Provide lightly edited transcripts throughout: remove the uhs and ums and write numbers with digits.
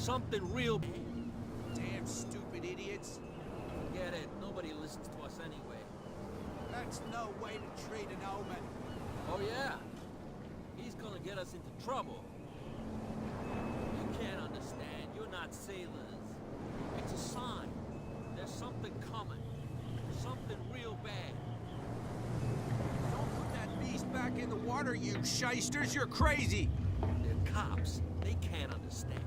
Something real... Damn stupid idiots. Get it. Nobody listens to us anyway. That's no way to treat an omen. Oh yeah? He's gonna get us into trouble. You can't understand. You're not sailors. It's a sign. There's something coming. Something real bad. Don't put that beast back in the water, you shysters. You're crazy. They're cops. They can't understand.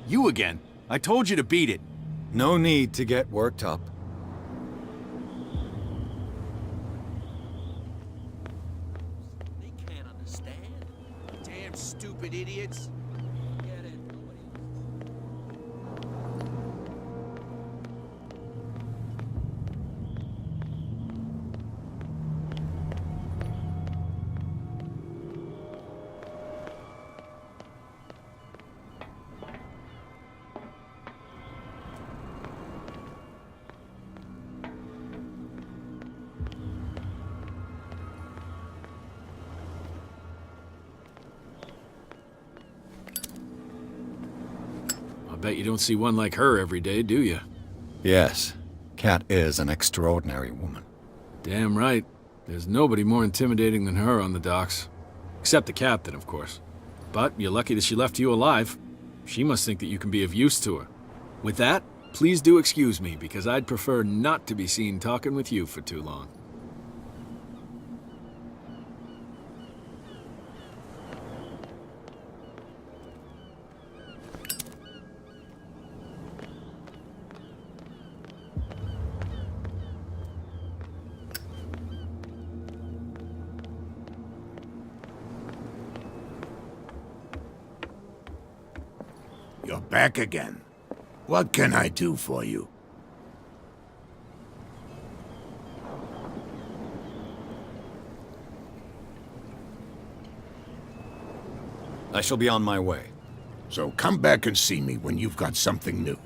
You again? I told you to beat it. No need to get worked up. They can't understand. Damn stupid idiots. Get it. Nobody... I bet you don't see one like her every day, do you? Yes, Cat is an extraordinary woman. Damn right. There's nobody more intimidating than her on the docks. Except the captain, of course. But you're lucky that she left you alive. She must think that you can be of use to her. With that, please do excuse me, because I'd prefer not to be seen talking with you for too long. You're back again. What can I do for you? I shall be on my way. So come back and see me when you've got something new.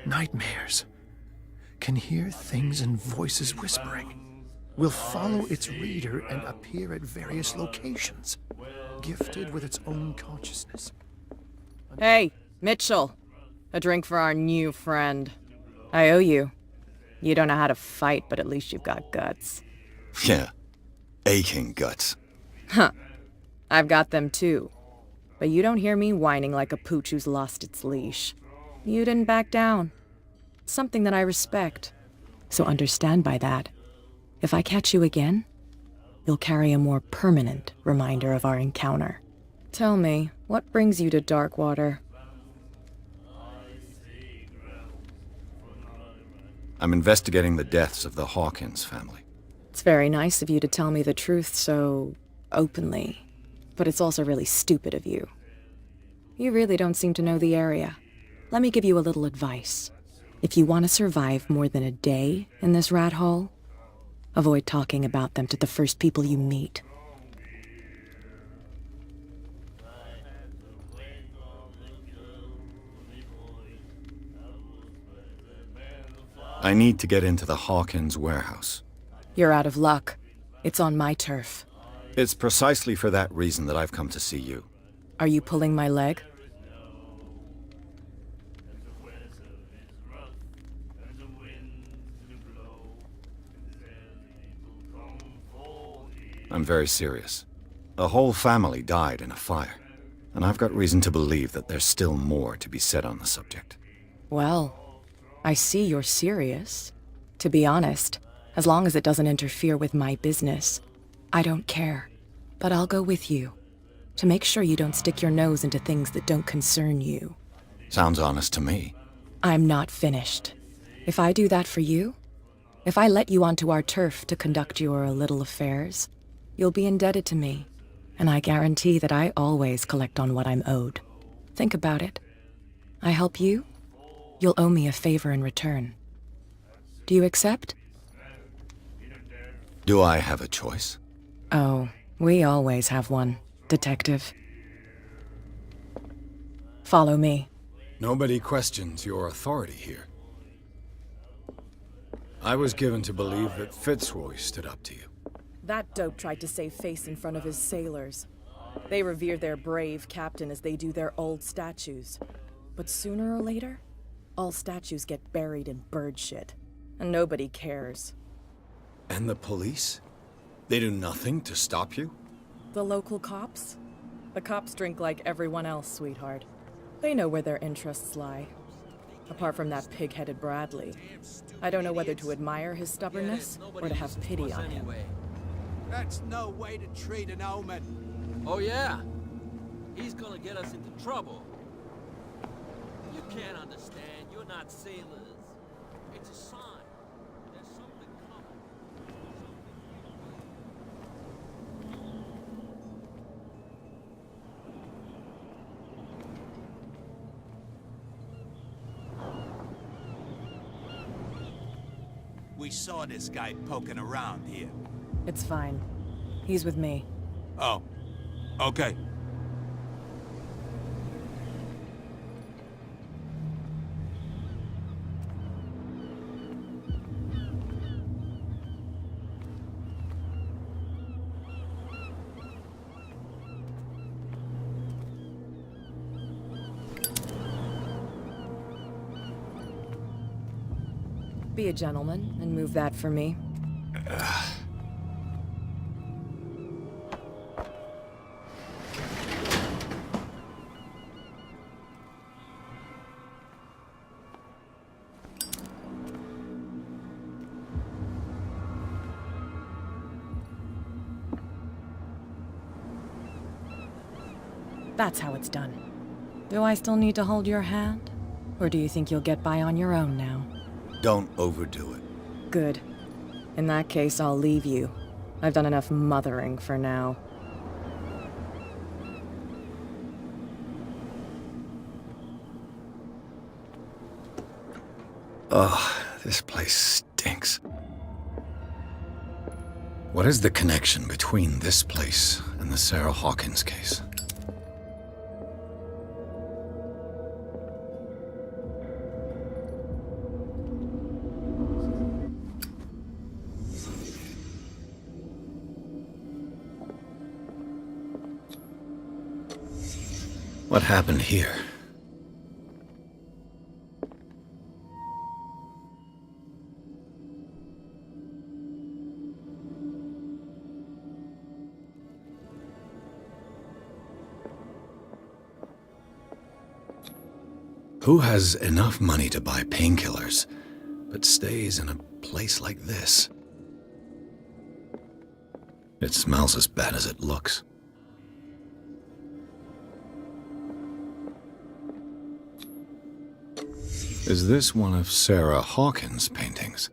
Nightmares. Can hear things and voices whispering. Will follow its reader and appear at various locations, gifted with its own consciousness. Hey, Mitchell. A drink for our new friend. I owe you. You don't know how to fight, but at least you've got guts. Yeah, aching guts. Huh. I've got them too. But you don't hear me whining like a pooch who's lost its leash. You didn't back down. Something that I respect. So understand by that, if I catch you again, you'll carry a more permanent reminder of our encounter. Tell me, what brings you to Darkwater? I'm investigating the deaths of the Hawkins family. It's very nice of you to tell me the truth so openly, but it's also really stupid of you. You really don't seem to know the area. Let me give you a little advice. If you want to survive more than a day in this rat hole, avoid talking about them to the first people you meet. I need to get into the Hawkins warehouse. You're out of luck. It's on my turf. It's precisely for that reason that I've come to see you. Are you pulling my leg? I'm very serious. A whole family died in a fire, and I've got reason to believe that there's still more to be said on the subject. Well, I see you're serious. To be honest, as long as it doesn't interfere with my business, I don't care. But I'll go with you, to make sure you don't stick your nose into things that don't concern you. Sounds honest to me. I'm not finished. If I do that for you, if I let you onto our turf to conduct your little affairs, you'll be indebted to me, and I guarantee that I always collect on what I'm owed. Think about it. I help you, you'll owe me a favor in return. Do you accept? Do I have a choice? Oh, we always have one, Detective. Follow me. Nobody questions your authority here. I was given to believe that Fitzroy stood up to you. That dope tried to save face in front of his sailors. They revere their brave captain as they do their old statues. But sooner or later, all statues get buried in bird shit. And nobody cares. And the police? They do nothing to stop you? The local cops? The cops drink like everyone else, sweetheart. They know where their interests lie. Apart from that pig-headed Bradley. I don't know whether to admire his stubbornness or to have pity on him. That's no way to treat an omen. Oh yeah? He's gonna get us into trouble. You can't understand. You're not sailors. It's a sign. There's something coming. We saw this guy poking around here. It's fine. He's with me. Oh, okay. Be a gentleman and move that for me. That's how it's done. Do I still need to hold your hand? Or do you think you'll get by on your own now? Don't overdo it. Good. In that case, I'll leave you. I've done enough mothering for now. Ugh, this place stinks. What is the connection between this place and the Sarah Hawkins case? What happened here? Who has enough money to buy painkillers, but stays in a place like this? It smells as bad as it looks. Is this one of Sarah Hawkins' paintings?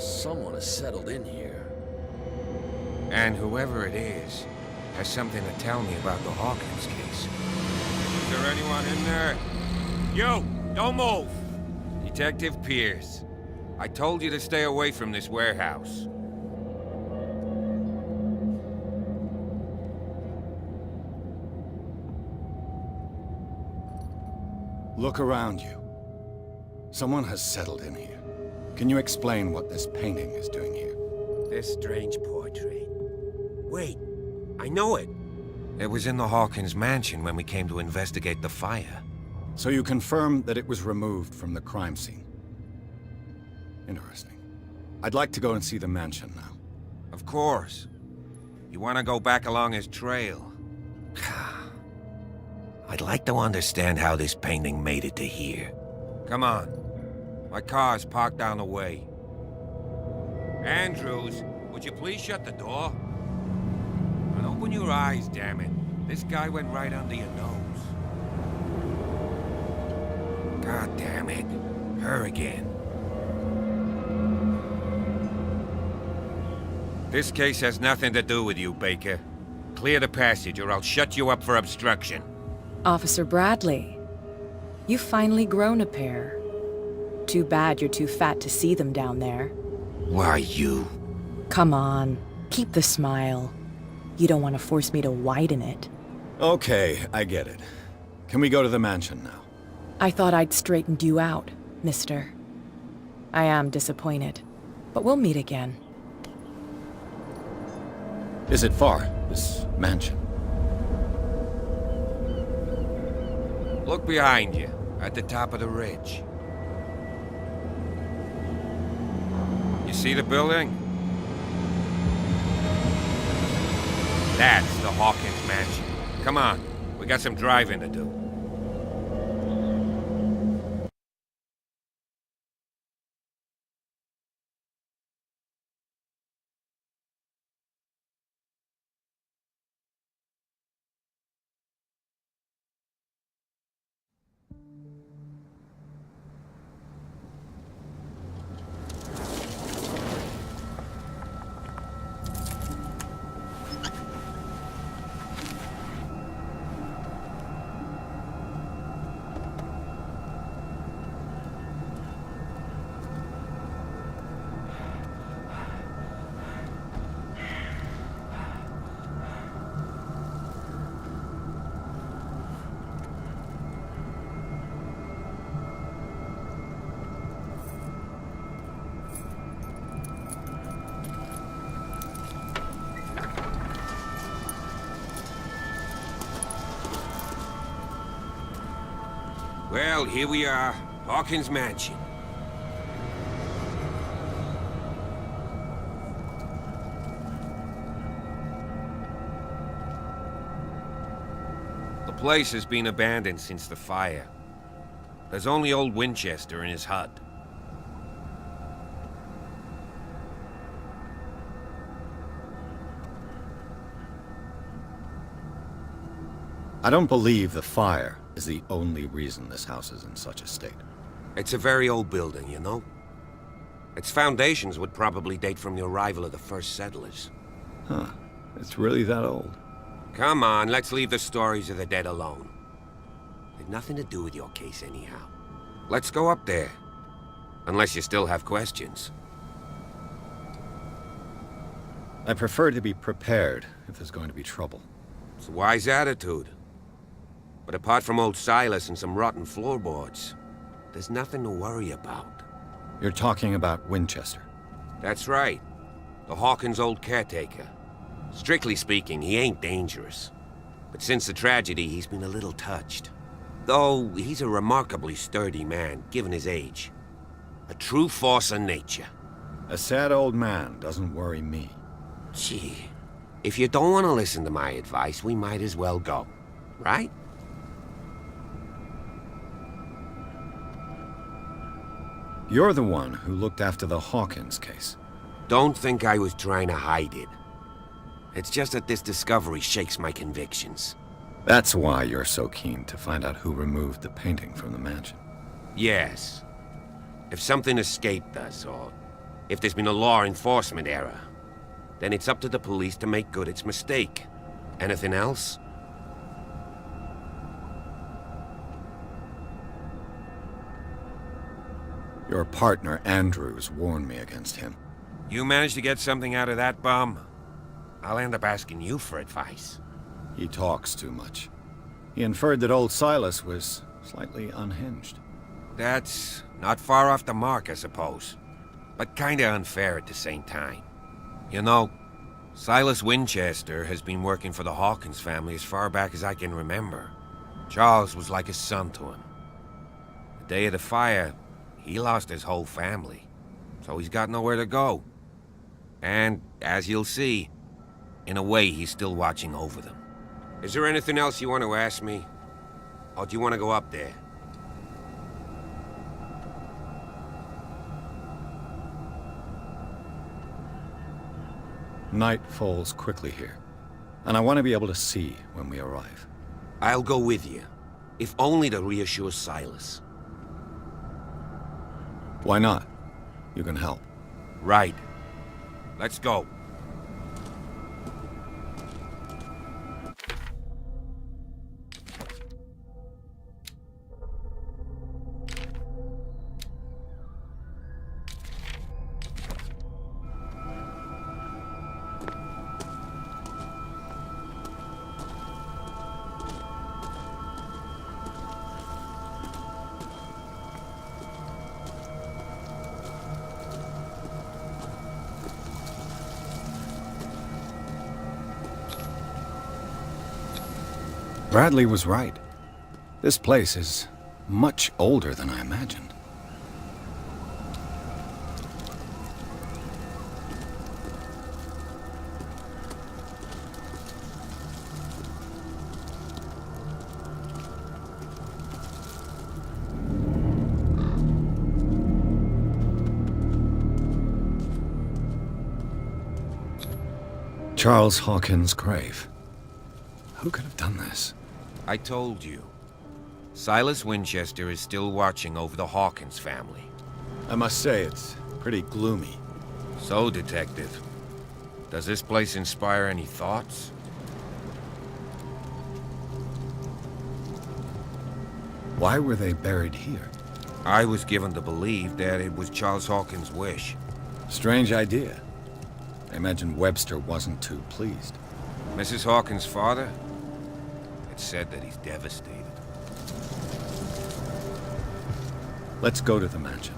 Someone has settled in here. And whoever it is has something to tell me about the Hawkins case. Is there anyone in there? You! Don't move! Detective Pierce. I told you to stay away from this warehouse. Look around you. Someone has settled in here. Can you explain what this painting is doing here? This strange portrait. Wait, I know it. It was in the Hawkins mansion when we came to investigate the fire. So you confirm that it was removed from the crime scene? Interesting. I'd like to go and see the mansion now. Of course. You want to go back along his trail? I'd like to understand how this painting made it to here. Come on. My car's parked down the way. Andrews, would you please shut the door? And open your eyes, damn it. This guy went right under your nose. God damn it. Her again. This case has nothing to do with you, Baker. Clear the passage or I'll shut you up for obstruction. Officer Bradley, you've finally grown a pair. Too bad you're too fat to see them down there. Why, you? Come on, keep the smile. You don't want to force me to widen it. Okay, I get it. Can we go to the mansion now? I thought I'd straightened you out, mister. I am disappointed, but we'll meet again. Is it far, this mansion? Look behind you, at the top of the ridge. You see the building? That's the Hawkins mansion. Come on, we got some driving to do. Well, here we are, Hawkins Mansion. The place has been abandoned since the fire. There's only old Winchester in his hut. I don't believe the fire is the only reason this house is in such a state. It's a very old building, you know? Its foundations would probably date from the arrival of the first settlers. Huh. It's really that old. Come on, let's leave the stories of the dead alone. They've nothing to do with your case anyhow. Let's go up there. Unless you still have questions. I prefer to be prepared if there's going to be trouble. It's a wise attitude. But apart from old Silas and some rotten floorboards, there's nothing to worry about. You're talking about Winchester? That's right. The Hawkins' old caretaker. Strictly speaking, he ain't dangerous. But since the tragedy, he's been a little touched. Though, he's a remarkably sturdy man, given his age. A true force of nature. A sad old man doesn't worry me. Gee, if you don't want to listen to my advice, we might as well go. Right? You're the one who looked after the Hawkins case. Don't think I was trying to hide it. It's just that this discovery shakes my convictions. That's why you're so keen to find out who removed the painting from the mansion. Yes. If something escaped us, or If there's been a law enforcement error, then it's up to the police to make good its mistake. Anything else? Your partner, Andrews, warned me against him. You managed to get something out of that bum? I'll end up asking you for advice. He talks too much. He inferred that old Silas was slightly unhinged. That's not far off the mark, I suppose. But kinda unfair at the same time. You know, Silas Winchester has been working for the Hawkins family as far back as I can remember. Charles was like a son to him. The day of the fire, he lost his whole family, so he's got nowhere to go. And, as you'll see, in a way he's still watching over them. Is there anything else you want to ask me? Or do you want to go up there? Night falls quickly here, and I want to be able to see when we arrive. I'll go with you, if only to reassure Silas. Why not? You can help. Right. Let's go. Bradley was right. This place is much older than I imagined. Charles Hawkins' grave. Who could have done this? I told you. Silas Winchester is still watching over the Hawkins family. I must say, it's pretty gloomy. So, Detective, does this place inspire any thoughts? Why were they buried here? I was given to believe that it was Charles Hawkins' wish. Strange idea. I imagine Webster wasn't too pleased. Mrs. Hawkins' father? It's said that he's devastated. Let's go to the mansion.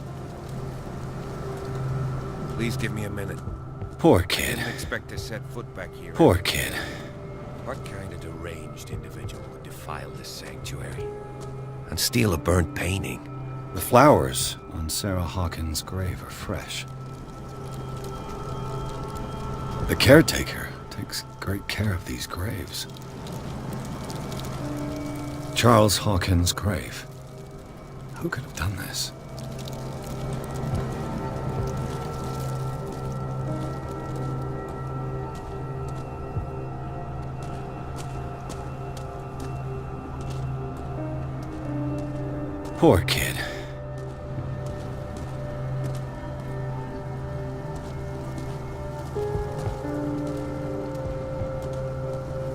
Please give me a minute. Poor I kid. didn't expect to set foot back here. Poor kid. What kind of deranged individual would defile this sanctuary? And steal a burnt painting? The flowers on Sarah Hawkins' grave are fresh. The caretaker takes great care of these graves. Charles Hawkins' grave. Who could have done this? Poor kid.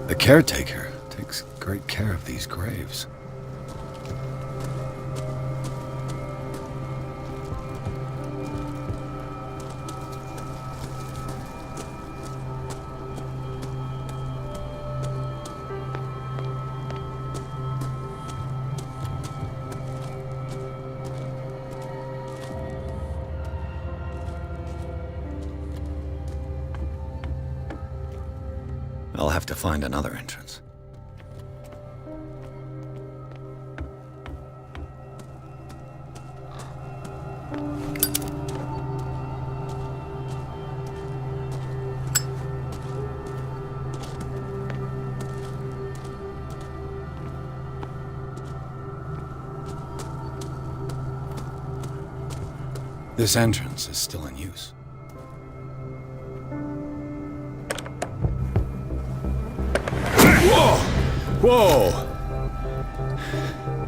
The caretaker takes great care of these graves. I'll have to find another entrance. This entrance is still in use. Whoa!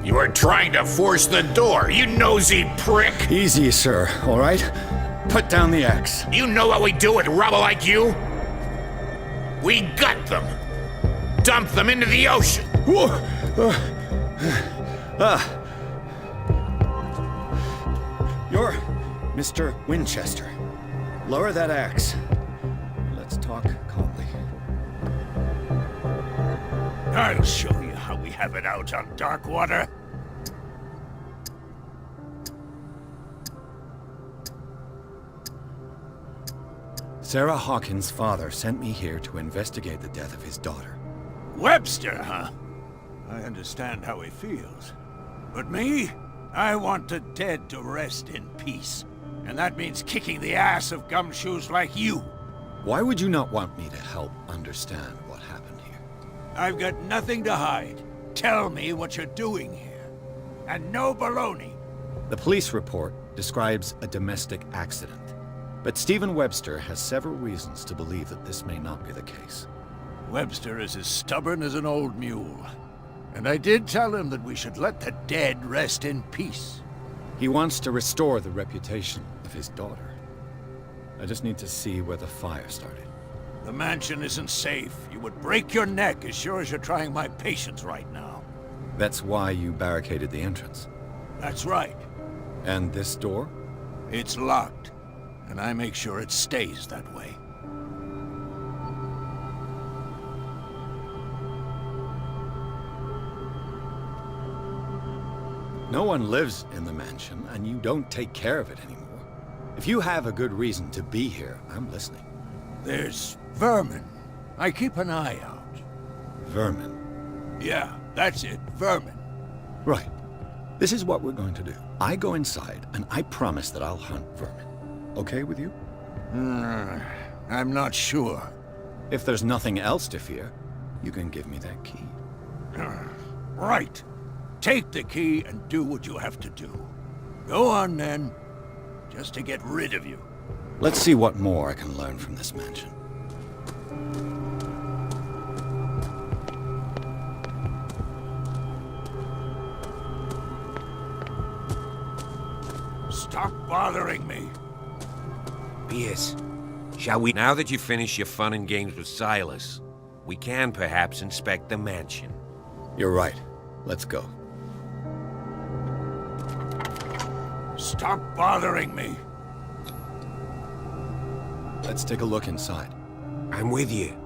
You were trying to force the door, you nosy prick! Easy, sir, all right? Put down the axe. You know what we do with rubble like you? We gut them. Dump them into the ocean. You're Mr. Winchester. Lower that axe. Let's talk calmly. I'll show you how we have it out on dark water. Sarah Hawkins' father sent me here to investigate the death of his daughter. Webster, huh? I understand how he feels. But me? I want the dead to rest in peace. And that means kicking the ass of gumshoes like you. Why would you not want me to help understand what happened here? I've got nothing to hide. Tell me what you're doing here. And no baloney. The police report describes a domestic accident. But Stephen Webster has several reasons to believe that this may not be the case. Webster is as stubborn as an old mule. And I did tell him that we should let the dead rest in peace. He wants to restore the reputation of his daughter. I just need to see where the fire started. The mansion isn't safe. You would break your neck as sure as you're trying my patience right now. That's why you barricaded the entrance. That's right. And this door? It's locked. And I make sure it stays that way. No one lives in the mansion, and you don't take care of it anymore. If you have a good reason to be here, I'm listening. There's vermin. I keep an eye out. Vermin? Yeah, that's it, vermin. Right. This is what we're going to do. I go inside, and I promise that I'll hunt vermin. Okay with you? I'm not sure. If there's nothing else to fear, you can give me that key. Right. Take the key and do what you have to do. Go on, then. Just to get rid of you. Let's see what more I can learn from this mansion. Stop bothering me. Pierce, shall we? Now that you've finished your fun and games with Silas, we can perhaps inspect the mansion. You're right. Let's go. Stop bothering me. Let's take a look inside. I'm with you.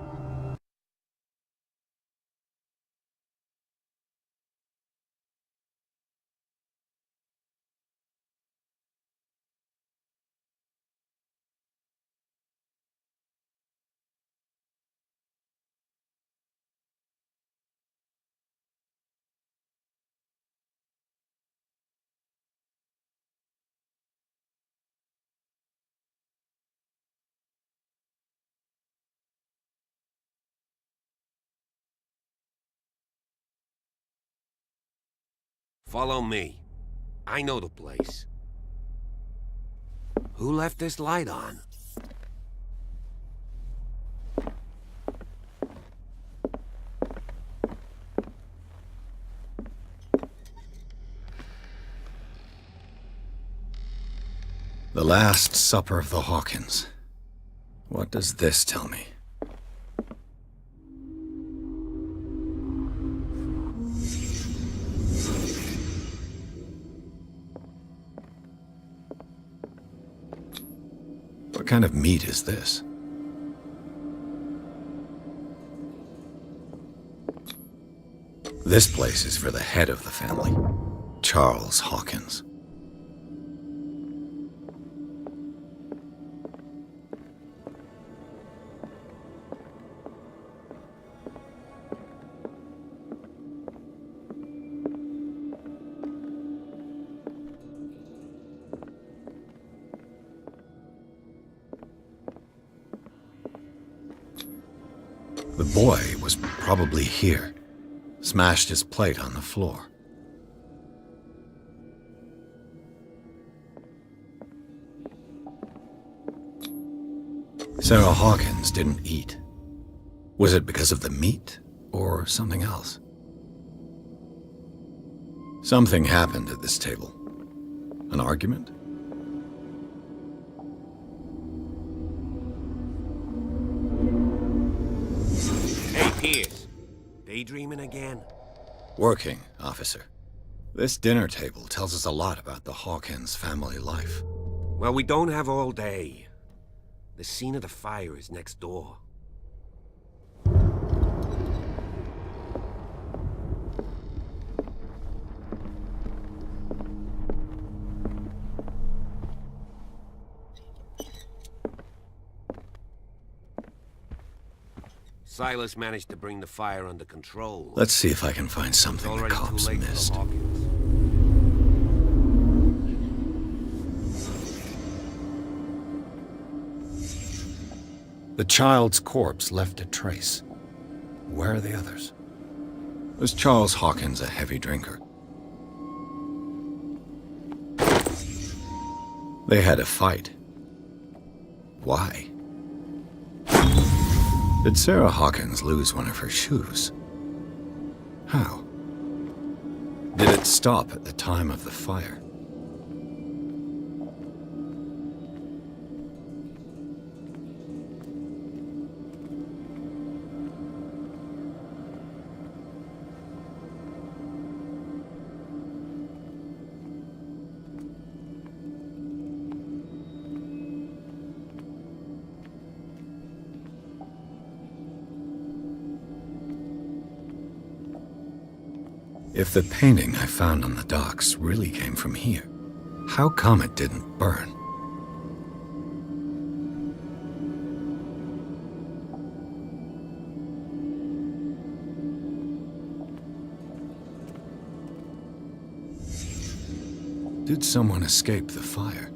Follow me. I know the place. Who left this light on? The Last Supper of the Hawkins. What does this tell me? What kind of meat is this? This place is for the head of the family, Charles Hawkins. The boy was probably here. Smashed his plate on the floor. Sarah Hawkins didn't eat. Was it because of the meat or something else? Something happened at this table. An argument? Pierce, daydreaming again? Working, officer. This dinner table tells us a lot about the Hawkins family life. Well, we don't have all day. The scene of the fire is next door. Silas managed to bring the fire under control. Let's see if I can find It's something the already too cops late for the missed. Hawkins. The child's corpse left a trace. Where are the others? Was Charles Hawkins a heavy drinker? They had a fight. Why? Did Sarah Hawkins lose one of her shoes? How? Did it stop at the time of the fire? If the painting I found on the docks really came from here, how come it didn't burn? Did someone escape the fire?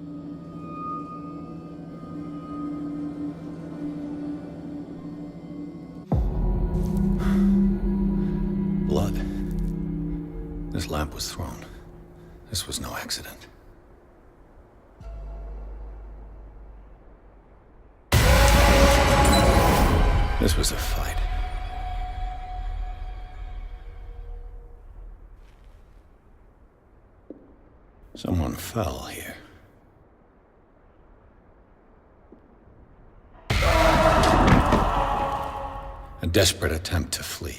Blood. This lamp was thrown. This was no accident. This was a fight. Someone fell here. A desperate attempt to flee.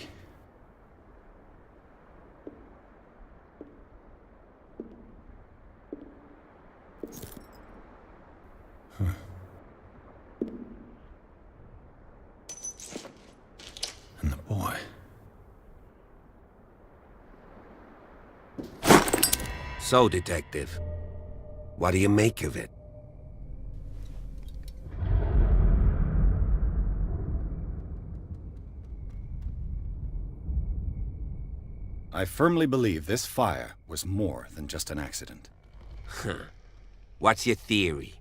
And the boy. So, Detective, what do you make of it? I firmly believe this fire was more than just an accident. What's your theory?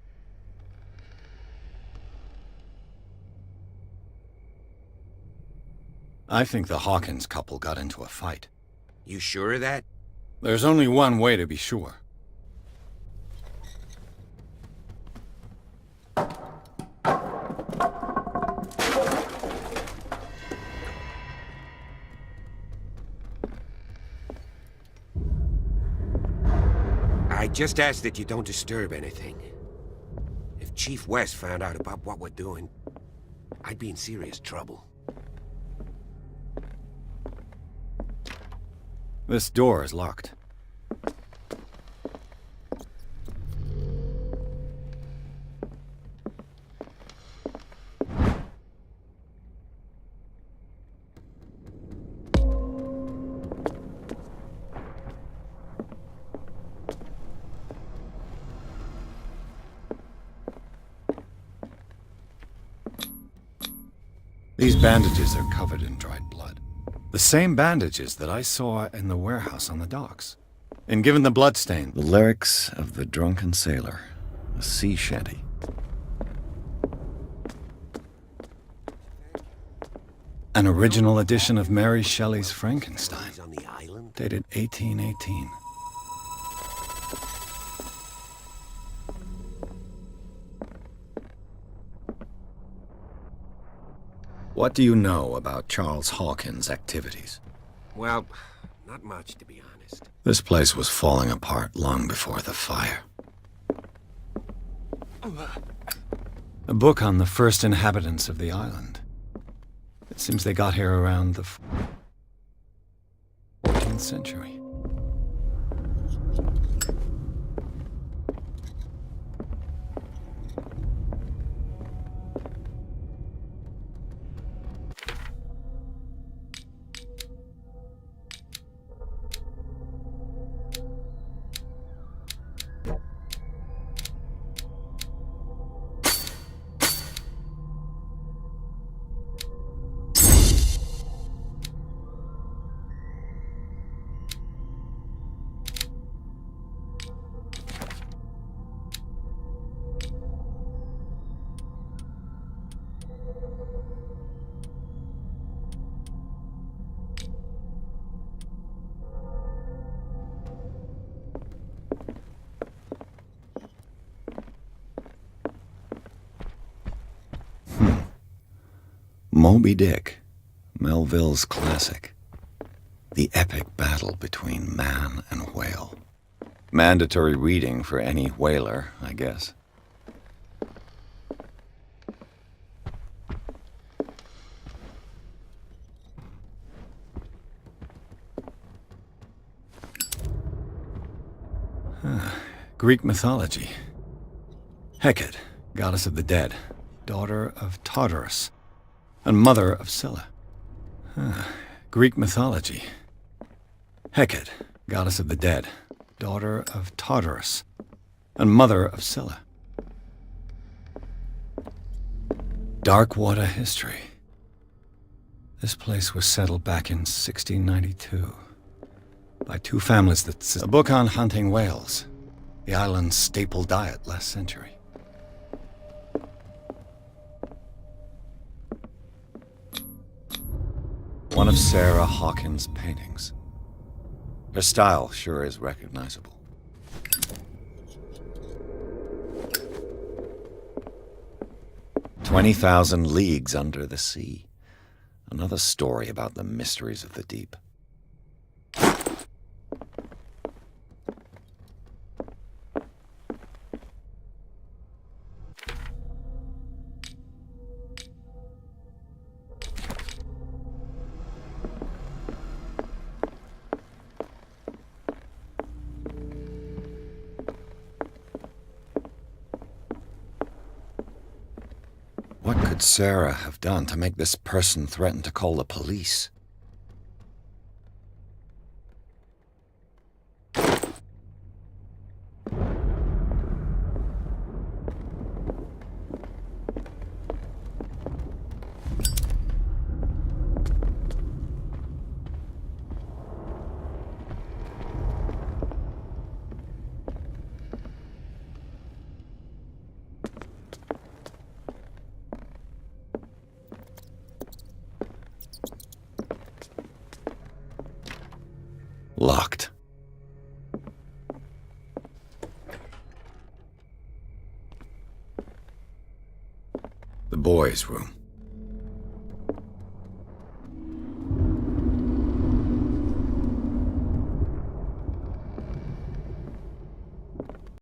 I think the Hawkins couple got into a fight. You sure of that? There's only one way to be sure. I just ask that you don't disturb anything. If Chief West found out about what we're doing, I'd be in serious trouble. This door is locked. These bandages are covered in dried blood. The same bandages that I saw in the warehouse on the docks. And given the bloodstain, the lyrics of the drunken sailor, a sea shanty. An original edition of Mary Shelley's Frankenstein, He's on the island? dated 1818. What do you know about Charles Hawkins' activities? Well, not much, to be honest. This place was falling apart long before the fire. A book on the first inhabitants of the island. It seems they got here around the 14th century. Moby Dick, Melville's classic. The epic battle between man and whale. Mandatory reading for any whaler, I guess. Greek mythology. Hecate, goddess of the dead, daughter of Tartarus, and mother of Scylla. Greek mythology. Hecate, goddess of the dead, daughter of Tartarus, and mother of Scylla. Darkwater history. This place was settled back in 1692 by two families that's a book on hunting whales, the island's staple diet last century. One of Sarah Hawkins' paintings. Her style sure is recognizable. "20,000 Leagues Under the Sea." Another story about the mysteries of the deep. What could Sarah have done to make this person threaten to call the police? Locked. The boys' room.